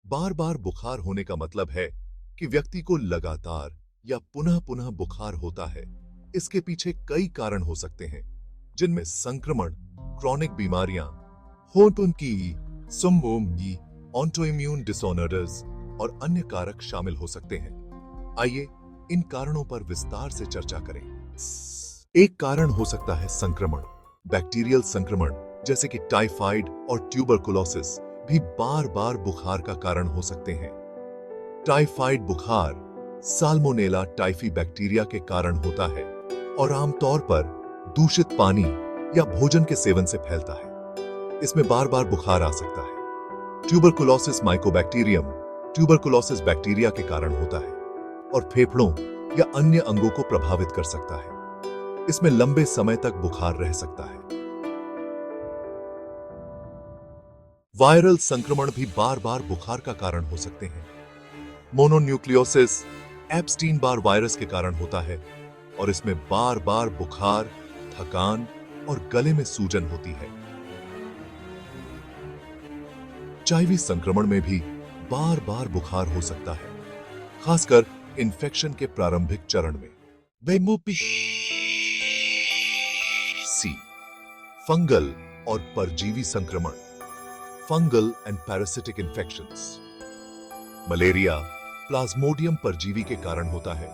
बार बार बुखार होने का मतलब है कि व्यक्ति को लगातार या पुनः पुनः बुखार होता है। इसके पीछे कई कारण हो सकते हैं, जिनमें संक्रमण, क्रॉनिक बीमारियां, की संबोमी, ऑटोइम्यून डिसऑर्डर्स और अन्य कारक शामिल हो सकते हैं। आइए इन कारणों पर विस्तार से चर्चा करें। एक कारण हो सकता है संक्रमण। बैक्टीरियल संक्रमण जैसे कि टाइफाइड और ट्यूबरकुलोसिस भी बार बार बुखार का कारण हो सकते हैं। टाइफाइड बुखार साल्मोनेला टाइफी बैक्टीरिया के कारण होता है और आमतौर पर दूषित पानी या भोजन के सेवन से फैलता है। इसमें बार बार बुखार आ सकता है। ट्यूबरकुलोसिस माइकोबैक्टीरियम ट्यूबरकुलोसिस बैक्टीरिया के कारण होता है और फेफड़ों या अन्य अंगों को प्रभावित कर सकता है। इसमें लंबे समय तक बुखार रह सकता है। वायरल संक्रमण भी बार बार बुखार का कारण हो सकते हैं। मोनोन्यूक्लियोसिस एप्स्टीन बार वायरस के कारण होता है और इसमें बार बार बुखार, थकान और गले में सूजन होती है। एचआईवी संक्रमण में भी बार बार बुखार हो सकता है, खासकर इन्फेक्शन के प्रारंभिक चरण में। सी फंगल और परजीवी संक्रमण, fungal and parasitic infections. Malaria Plasmodium परजीवी के कारण होता है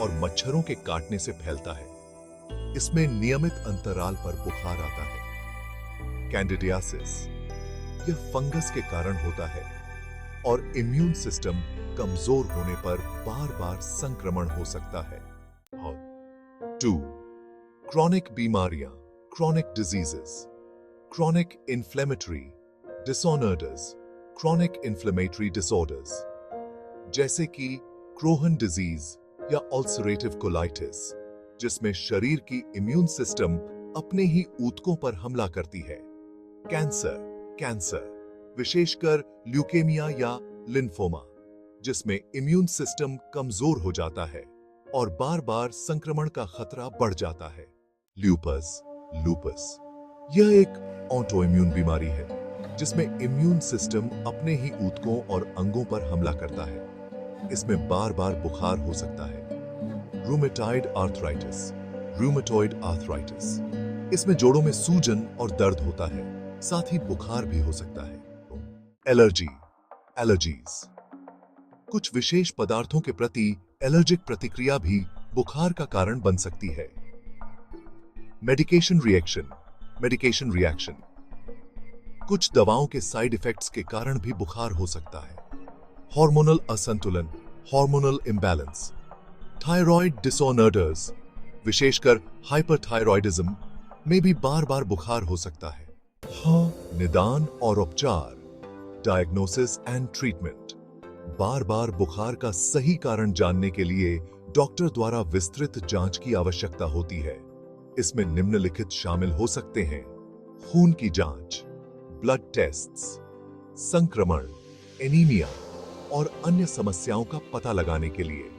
और मच्छरों के काटने से फैलता है। इसमें नियमित अंतराल पर बुखार आता है। कैंडिडियासिस यह फंगस के कारण होता है और इम्यून सिस्टम कमजोर होने पर बार बार संक्रमण हो सकता है। 2. क्रॉनिक बीमारियां, chronic diseases, chronic inflammatory disorders, chronic inflammatory disorders जैसे कि क्रोहन डिजीज या अल्सरेटिव कोलाइटिस, जिसमें शरीर की इम्यून सिस्टम अपने ही ऊतकों पर हमला करती है। कैंसर विशेषकर ल्यूकेमिया या लिम्फोमा, जिसमें इम्यून सिस्टम कमजोर हो जाता है और बार बार संक्रमण का खतरा बढ़ जाता है। लूपस यह एक ऑटोइम्यून बीमारी है जिसमें इम्यून सिस्टम अपने ही ऊतकों और अंगों पर हमला करता है। इसमें बार बार बुखार हो सकता है। रूमेटॉइड आर्थराइटिस इसमें जोड़ों में सूजन और दर्द होता है, साथ ही बुखार भी हो सकता है। एलर्जीज कुछ विशेष पदार्थों के प्रति एलर्जिक प्रतिक्रिया भी बुखार का कारण बन सकती है। मेडिकेशन रिएक्शन कुछ दवाओं के साइड इफेक्ट्स के कारण भी बुखार हो सकता है। हार्मोनल असंतुलन, हार्मोनल इम्बैलेंस, थायराइड डिसऑर्डर्स विशेषकर हाइपरथायरॉयडिज्म में भी बार बार बुखार हो सकता है। निदान और उपचार, डायग्नोसिस एंड ट्रीटमेंट। बार बार बुखार का सही कारण जानने के लिए डॉक्टर द्वारा विस्तृत जांच की आवश्यकता होती है। इसमें निम्नलिखित शामिल हो सकते हैं: खून की जांच, ब्लड टेस्ट्स, संक्रमण, एनीमिया और अन्य समस्याओं का पता लगाने के लिए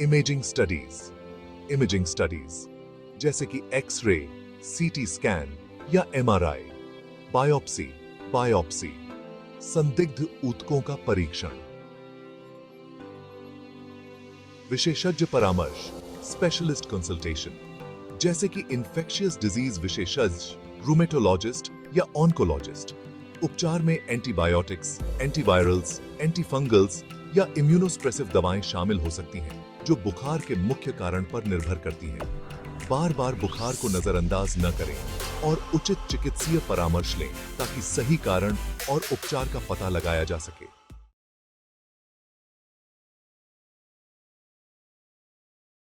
इमेजिंग स्टडीज जैसे कि एक्सरे, सीटी स्कैन या एमआरआई, बायोप्सी, संदिग्ध ऊतकों का परीक्षण। विशेषज्ञ परामर्श, स्पेशलिस्ट कंसल्टेशन जैसे कि इन्फेक्शियस डिजीज विशेषज्ञ, रूमेटोलॉजिस्ट या ऑन्कोलॉजिस्ट। उपचार में एंटीबायोटिक्स, एंटीवायरल्स, एंटीफंगल्स या इम्यूनोस्प्रेसिव दवाएं शामिल हो सकती हैं, जो बुखार के मुख्य कारण पर निर्भर करती हैं। बार बार बुखार को नजरअंदाज न करें और उचित चिकित्सीय परामर्श लें ताकि सही कारण और उपचार का पता लगाया जा सके।